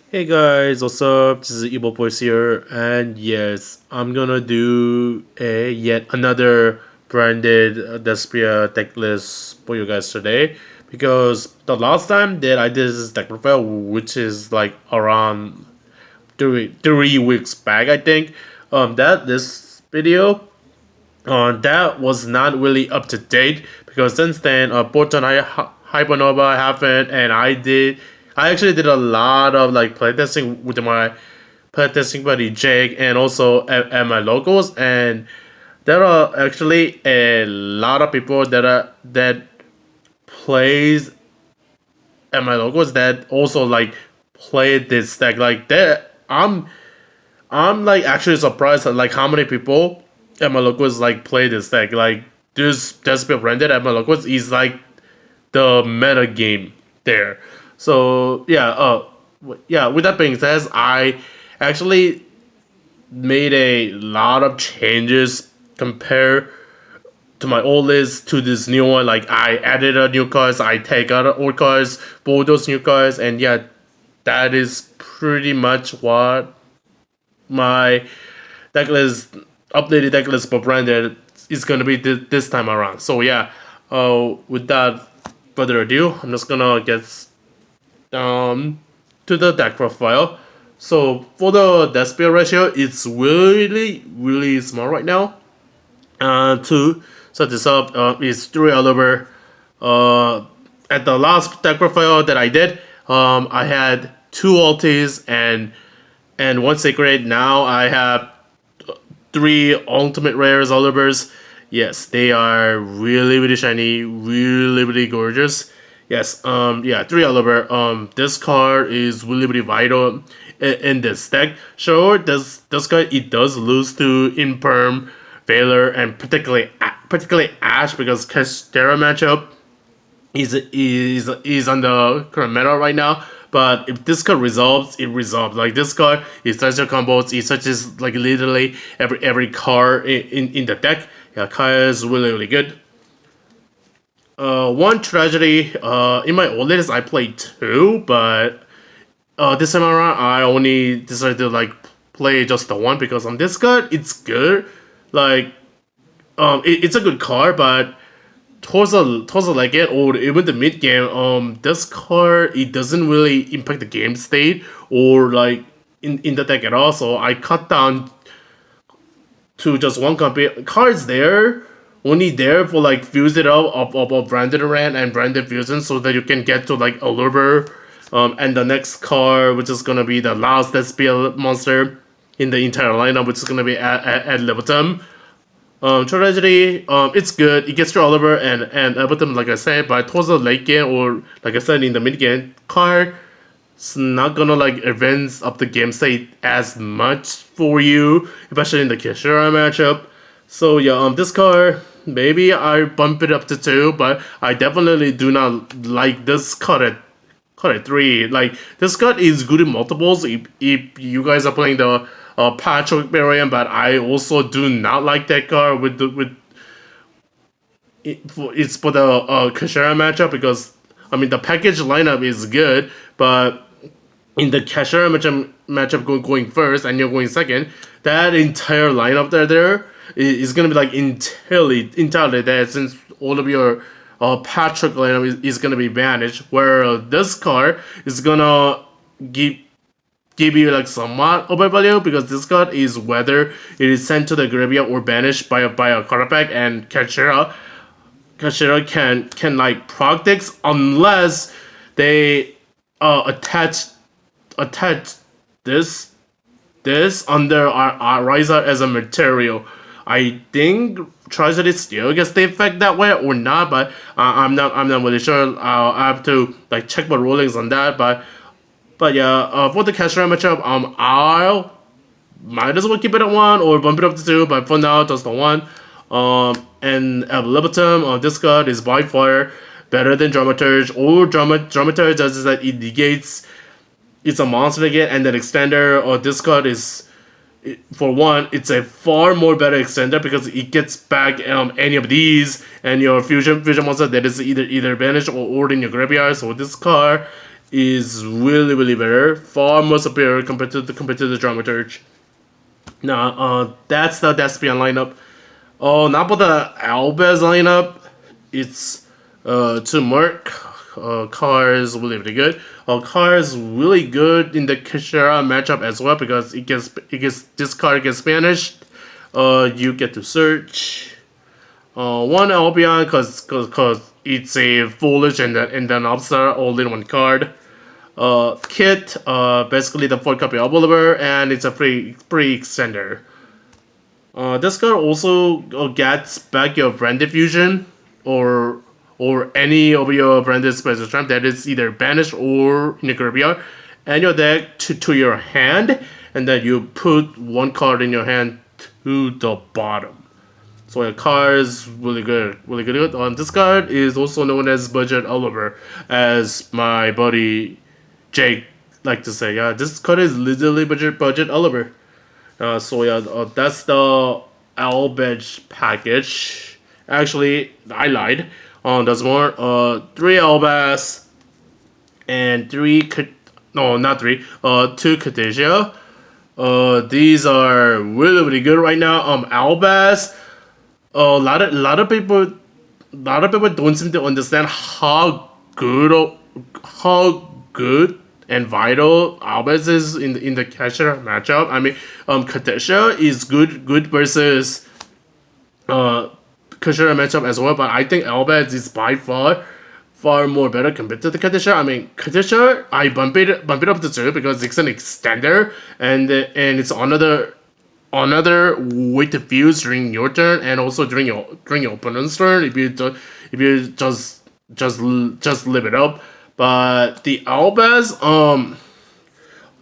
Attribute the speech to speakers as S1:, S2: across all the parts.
S1: Hey guys, what's up? This is Evil Boys here, and yes, I'm gonna do a yet another branded Despia deck list for you guys today because the last time that I did this deck profile, which is like around three weeks back, I think, that this video that was not really up to date because since then, Proton Hypernova happened, and I actually did a lot of like playtesting with my playtesting buddy Jake, and also at my locals, and there are actually a lot of people that plays at my locals that also like played this deck like that. I'm like actually surprised at like how many people at my locals like play this deck. Like this Despia Branded at my locals is like the meta game there. So yeah, yeah. With that being said, I actually made a lot of changes compared to my old list to this new one. Like I added a new cards, I take out old cards for those new cards, and yeah, that is pretty much what my deck list updated deck list for branded is gonna be this time around. So yeah, without further ado, I'm just gonna get to the deck profile. So for the Despia ratio, it's really small right now. To set this up, is 3 Aluber. At the last deck profile that I did, I had 2 ultis and 1 sacred. Now I have 3 ultimate rares Alubers. Yes, they are really shiny, really gorgeous. Yes, yeah, 3 Alba. This card is really vital in this deck. Sure, this card it does lose to Imperm, Valor, and particularly Ash because Castera matchup is on the current meta right now. But if this card resolves, it resolves. Like this card, it starts your combos. It touches like literally every card in the deck. Yeah, Kaya is really good. One tragedy. In my old days, I played two, but this time around, I only decided to like play just the one because on this card, it's good. Like, it's a good card, but towards the late game or even the mid game, this card it doesn't really impact the game state or like in the deck at all. So I cut down to just one copy. Cards there only there for like fuse it up of branded rand and branded fusion so that you can get to like Aluber, and the next card which is gonna be the last Despia monster in the entire lineup, which is gonna be Ad Libtum. Tragedy, it's good. It gets your Oliver and Everton, like I said, but towards the late game or like I said in the mid game, card it's not gonna like advance up the game state as much for you, especially in the Kishira matchup. So yeah, this card maybe I bump it up to 2, but I definitely do not like this card at 3. Like this card is good in multiples if you guys are playing the Patrick variant, but I also do not like that card it's for the Kashara matchup because I mean the package lineup is good, but in the Kashara matchup going first and you're going second, that entire lineup there is gonna be like entirely dead since all of your Patrick lineup is gonna be banished. Where this card is gonna give you like somewhat overvalue because this card is whether it is sent to the graveyard or banished by a card pack, and Kachira can like proc decks unless they attach this under our Riser as a material. I think Tragedy still gets the effect that way or not, but I'm not really sure. I have to like check my rulings on that, but yeah, for the Kashira matchup, I'll might as well keep it at 1 or bump it up to 2, but for now, just the 1. And Ad Libtum, this card is by far better than Dramaturge. Or Dramaturge does is that it negates, it's a monster again, and then Extender, or this card is, for one, it's a far more better extender because it gets back any of these and your fusion monster that is either banished or in your graveyard. So this card is really better, far more superior compared to the Dramaturge. Now, that's the Despia lineup. Oh, now for the Albaz lineup, it's to Merc. Car is really good. Car is really good in the Kishara matchup as well because it gets this card gets banished. You get to search. One Albion because it's a foolish and an obscure all in one card. Kitt, basically the 4-copy Aluber, and it's a free extender. This card also gets back your Branded Fusion or any of your Branded Special Trap that is either banished or in the graveyard, and your deck to your hand, and then you put one card in your hand to the bottom. So your card is really good. This card is also known as Budget Aluber, as my buddy Jake like to say. Yeah, this card is literally budget Aluber. So yeah, that's the Albaz package. Actually, I lied. There's more. 3 Albaz and 2 Cartesia. These are really good right now. Albaz. A lot of people don't seem to understand how good and vital Albaz is in the catcher matchup. I mean, Cartesia is good versus catcher matchup as well, but I think Albaz is by far more better compared to the Cartesia. I mean, Cartesia, I bump it up to 2 because it's an extender and it's another way to fuse during your turn and also during your opponent's turn if you just live it up. But the Albaz,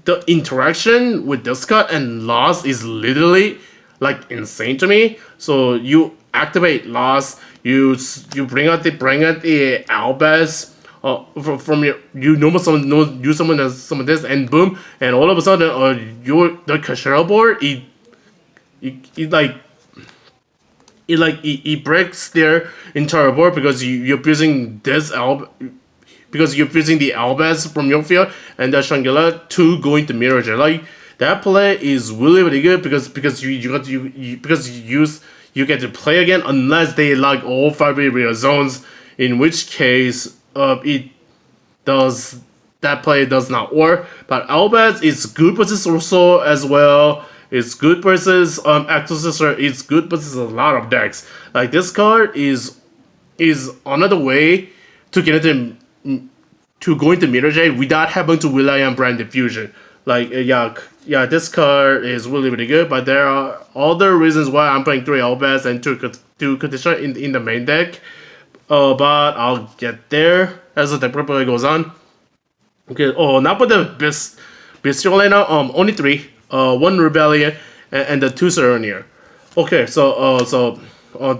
S1: the interaction with this card and loss is literally like insane to me. So you activate loss, you bring out the Albaz from your use someone as some of this, and boom, and all of a sudden the Kashira board it breaks their entire board because you're using this because you're using the Albaz from your field and the Shangela to go into Mirrorjade. Like that play is really good because you get to play again unless they like all 5 area zones, in which case that play does not work. But Albaz is good versus Urso as well. It's good versus Actosister. It's good versus a lot of decks. Like this card is another way to get into to go into Mirrorjade without having to rely on Branded Fusion. Like yeah, this card is really good. But there are other reasons why I'm playing 3 Albaz and 2 Cartesia in the main deck. But I'll get there as the deck probably goes on. Okay. Oh, now for the bestial lineup. Only 3. 1 Lubellion and the 2 Sarnoir. Okay, so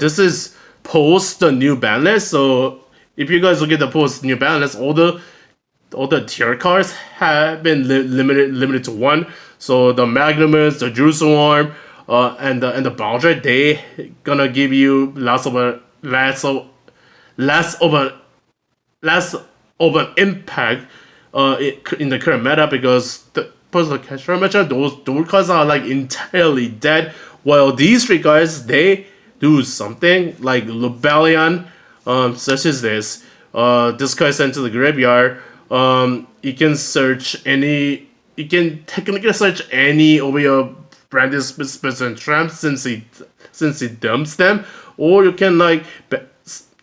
S1: this is post the new ban list. So if you guys look at the post new ban list, all the tier cards have been limited to 1. So the Magnumus, the Jerusalem, and the Baldric, they gonna give you less of an impact in the current meta because the catcher matchup, those cards are like entirely dead, while these 3 cards they do something like Lubellion, such as this. This card sent to the graveyard. You can technically search any of your Branded Special Traps since it dumps them, or you can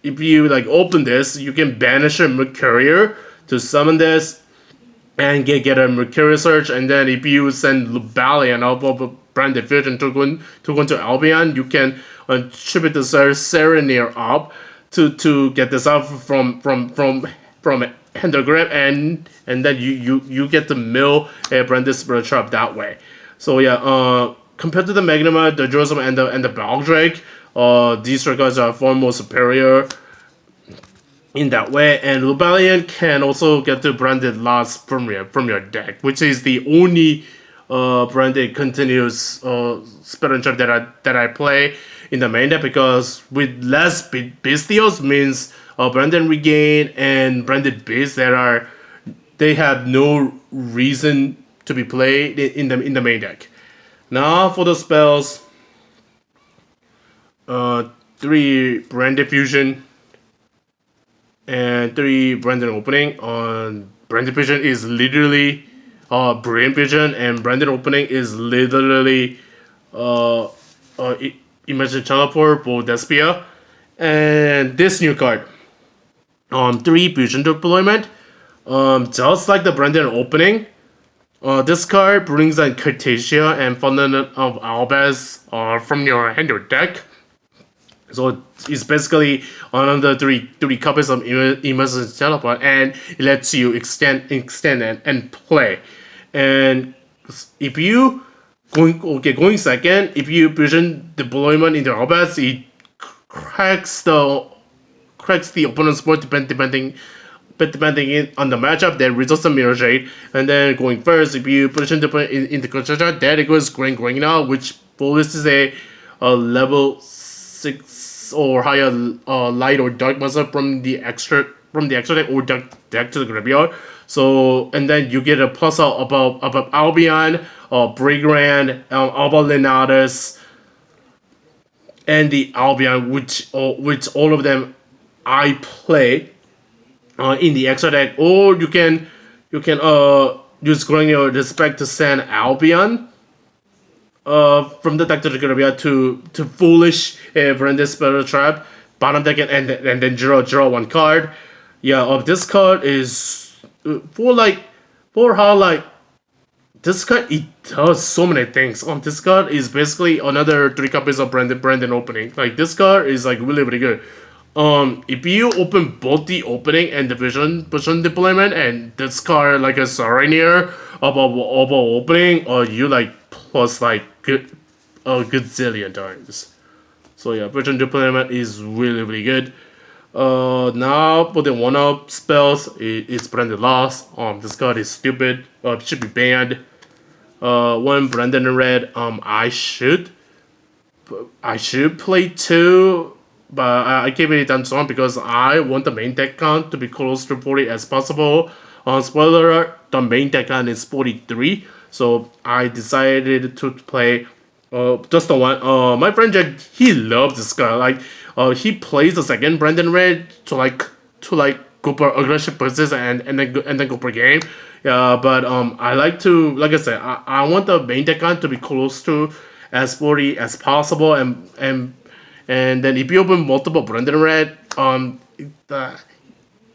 S1: if you open this, you can banish a Mercurrier to summon this and get a Mercurrier search, and then if you send Lubellion out of Branded Fusion to go into Albion, you can attribute the Sarnoir up to get this out from Hand Grab, and then you get to mill a Branded Spirit Trap that way. So yeah, compared to the Magnuma, the Jerusalem, and the Baldric, these 3 cards are far more superior in that way, and Lubellion can also get the branded loss from your deck, which is the only branded continuous spell and trap that I play in the main deck, because with less bestials means branded regain and branded beasts that they have no reason to be played in the main deck. Now for the spells, 3 Branded Fusion and 3 Branded Opening. Branded Fusion is literally Brilliant Vision, and Branded Opening is literally Imagine Teleport for Despia. And this new card, 3 Fusion Deployment. Just like the Branded Opening, this card brings in Cartesia and Fundament of Albaz from your hand or deck. So it's basically another three copies of Emergency Teleport, and it lets you extend and play. And if you going second, if you Fusion Deployment into Albaz, it cracks the opponent's board depending on the matchup. That results in Mirrorjade. And then going first, if you Fusion Deployment into Cartesia, then it goes Granguignol, which is a level 6 or higher light or dark monster from the extra deck or deck to the graveyard. So, and then you get a plus above Albion, Brigrand, Alba-Lenatus, and the Albion, which all of them I play in the extra deck. Or you can use Granguignol Respect to send Albion from the deck to the graveyard to foolish Branded Spell Trap bottom deck and then draw 1 card. Yeah, this card is for how this card, it does so many things. This card is basically another 3 copies of Branded Opening. Like, this card is like really good. If you open both the Opening and the Fusion Deployment, and this card like a Sarnoir above Opening, or you like plus like a gazillion times. So yeah, Fusion Deployment is really good. Now for the 1-up spells, it's Branded Loss. This card is stupid. It should be banned. 1 Branded Red. I should play 2, but I gave it down some because I want the main deck count to be close to 40 as possible. Spoiler alert, the main deck count is 43, so I decided to play just the 1. My friend Jack, he loves this card. Like, he plays the second Branded Red to go for aggressive bursts and then go per game. Yeah, but I like to, like I said, I want the main deck count to be close to as 40 as possible, and then if you open multiple Branded Red,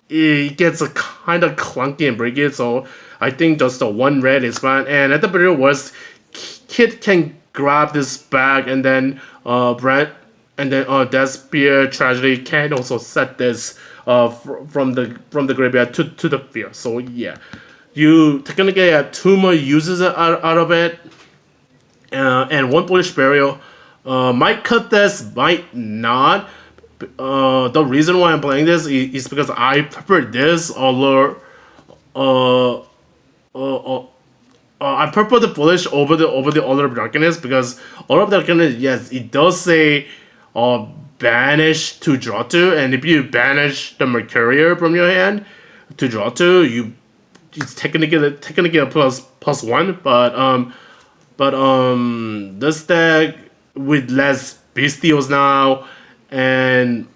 S1: it gets a kind of clunky and breaky. So I think just the 1 red is fine. And at the very worst, Kitt can grab this back, and then Despia Tradgy can also set this from the graveyard to the field. So yeah, you technically get 2 more uses out of it, and 1 Polish Burial. Might cut this, might not. The reason why I'm playing this is because I prefer this over I prefer the Polish over the Order of Darkness, because Order of Darkness, yes, it does say banish to draw 2, and if you banish the Mercurrier from your hand to draw 2, it's technically a plus 1, but this deck with less bestials now, and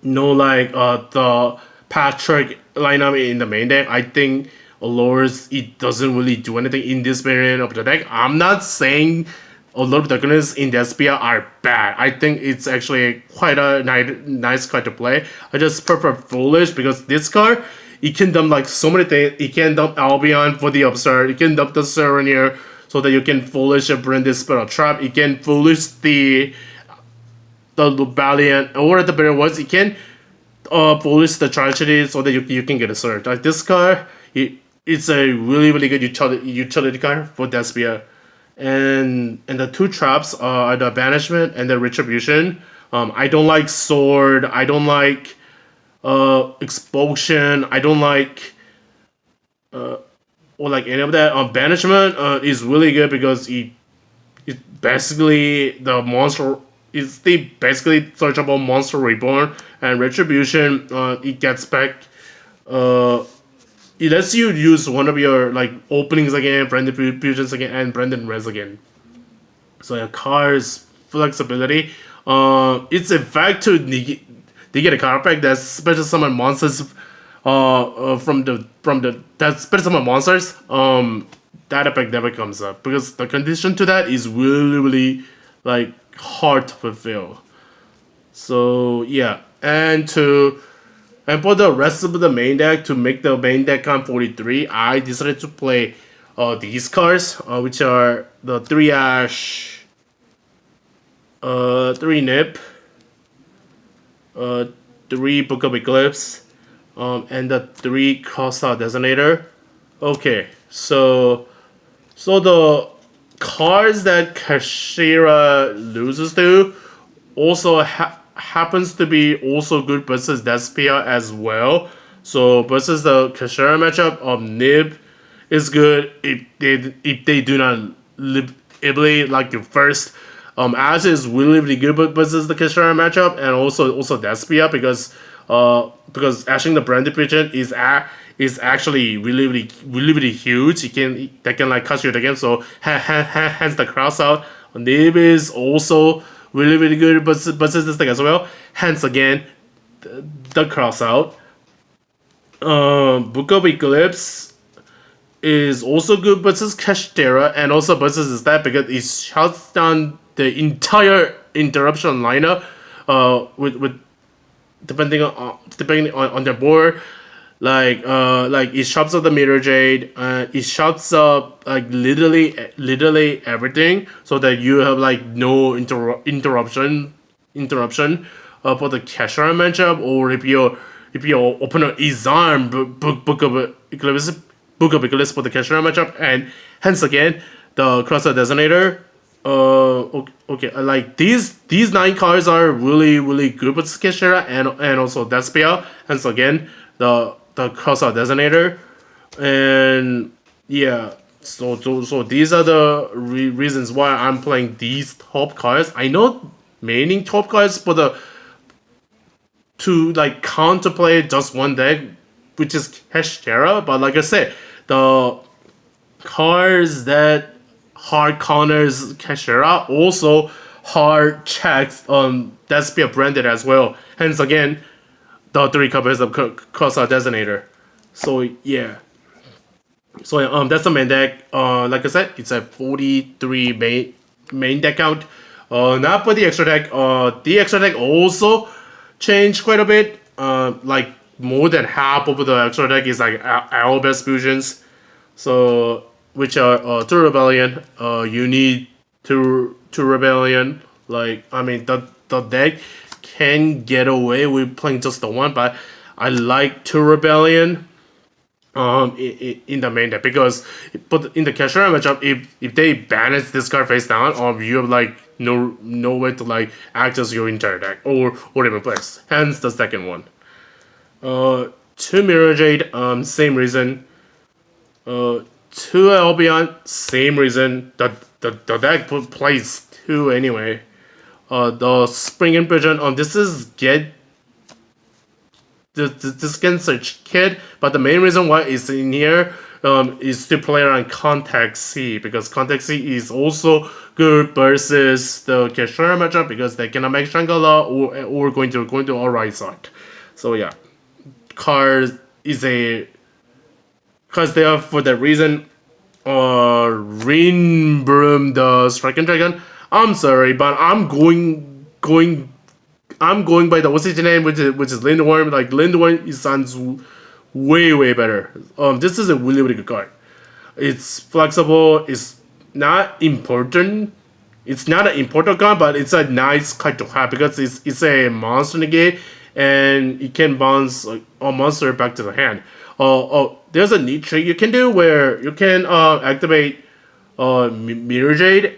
S1: the Patrick lineup in the main deck, I think Allures, it doesn't really do anything in this variant of the deck. I'm not saying a lot of Darkness in Despia are bad. I think it's actually quite a nice card to play. I just prefer Foolish because this card, it can dump like so many things. It can dump Albion for the Absurd. It can dump the Sarnoir so that you can Foolish a Branded Spell Trap. It can Foolish the Lubellion, or at the better words, it can Foolish the Tragedy so that you can get a Surge. Like this card, it's a really good utility card for Despia. And the 2 traps are the Banishment and the Retribution. I don't like Sword. I don't like Expulsion. I don't like or like any of that. Banishment is really good because it's basically the monster. It's the basically searchable monster reborn. And Retribution, it gets back it lets you use one of your like openings again, Branded Fusions again, and Branded Res again. So yeah, cards flexibility. It's a fact to negate a card effect that special summon monsters. From the that special summon monsters. That effect never comes up because the condition to that is really like hard to fulfill. So yeah, and for the rest of the main deck to make the main deck count 43, I decided to play these cards, which are the 3 Ash, 3 Nip, 3 Book of Eclipse, and the 3 Crossout Designator. Okay, so the cards that Kashira loses to also happens to be also good versus Despia as well. So versus the Kashira matchup of Nib is good if they do not live ability like your first. Ash is really good versus the Kashira matchup and also Despia because ashing the Branded Retribution is actually really huge. That can like cut you again. So hence the cross out. Nib is also really good versus this deck as well. Hence again the cross out. Book of Eclipse is also good versus Kashtera and also versus this deck because it shuts down the entire interruption lineup. With depending on their board, like it chops up the Mirrorjade, it chops up like literally everything, so that you have like no interruption for the Kashara matchup, or if your opponent is armed Book of Eclipse for the Kashara matchup, and hence again the Crossout Designator. Okay, like these 9 cards are really good with Kashira and also Despia. Hence again the Crossout Designator, and yeah. So these are the reasons why I'm playing these top cards. I know maining top cards for to like counterplay just one deck, which is Kashira. But like I said, the cards that hard counters Kashira also hard checks on Despia Branded as well. Hence again, the 3 copies of Crossout Designator. So yeah. So that's the main deck. Like I said, it's a 43 main deck count. Not for the extra deck. The extra deck also changed quite a bit. Like more than half of the extra deck is like Albaz fusions. So which are 2 Rebellion. You need 2 Rebellion. Like I mean the deck can get away with playing just the one, but I like 2 Rebellion in the main deck because but in the Kashira matchup, if they banish this card face down, you have like no way to like access your entire deck or even place. Hence the second one. 2 Mirrorjade, same reason. 2 Albion, same reason. The deck plays 2 anyway. The Spring Impression, this is get this can search Kitt, but the main reason why it's in here is to play around Contact C, because Contact C is also good versus the Kashira matchup because they cannot make Shangala or going to all right side. So yeah, card is a because they are for that reason. Rindbrumm the Striking Dragon. I'm sorry, but I'm going by the OCG name, which is Lindworm. Like Lindworm, it sounds way better. This is a really good card. It's flexible. It's not important. It's not an important card, but it's a nice card to have because it's a monster negate and it can bounce like, a monster back to the hand. There's a neat trick you can do where you can activate Mirrorjade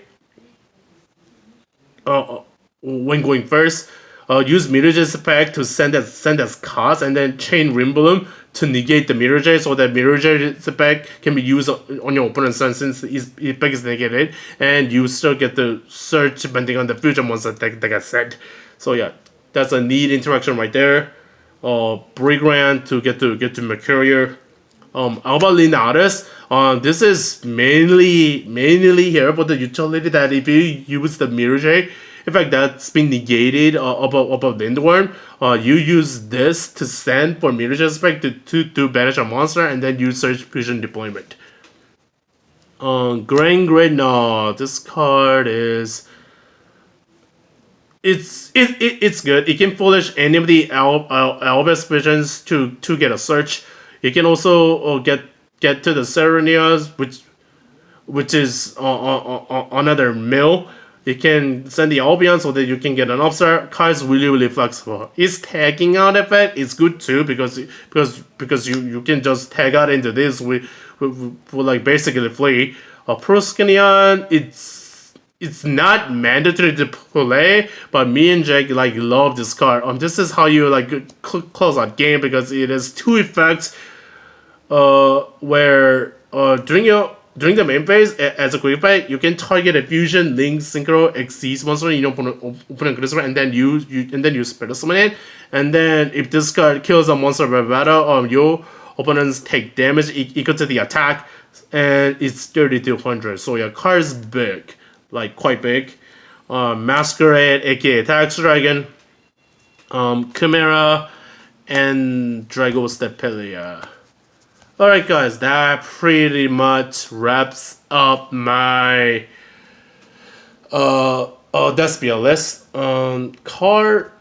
S1: when going first. Use Mirrorjade's effect to send as cost, and then chain Rindbrumm to negate the Mirrorjade, so that Mirrorjade's effect can be used on your opponent's turn since his effect is negated, and you still get the search depending on the future monster that got set. So yeah, that's a neat interaction right there. Brigrand to get to Mercurrier. Alba-Lenatus. This is mainly here for the utility that if you use the Mirrorjade, in fact that's been negated above Lindworm, you use this to send for Mirrorjade spec to banish a monster, and then you search fusion deployment. Granguignol. This card is it's good. It can foolish any of the Albaz visions to get a search. You can also get to the Sarnoir, which is another mill. You can send the Albion so that you can get an upstart. Card is really flexible. Its tagging out effect is good too because you can just tag out into this with like basically free. Proskenion, it's not mandatory to play, but me and Jake like love this card. This is how you like close out game because it has two effects. Where during the main phase as a quick fight, you can target a fusion, link, synchro, exceeds monster in your opponent crystal, and then you spell summon it. And then if this card kills a monster by battle, your opponents take damage equal to the attack, and it's 3200. So yeah, card is big, like quite big. Masquerade, aka Tax Dragon, Chimera, and Dragostapelia. Alright guys, that pretty much wraps up my Despia list. Card.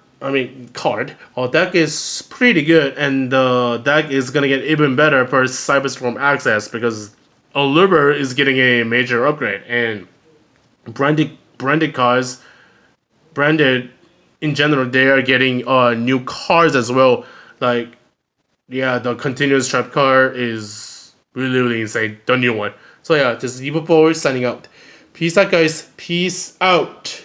S1: Deck is pretty good, and the deck is gonna get even better for Cyberstorm access because Aluber is getting a major upgrade, and branded cards, branded in general, they are getting new cards as well. Like, yeah, the continuous trap card is really insane. The new one. So yeah, this is Evil Boy signing out. Peace out, guys. Peace out.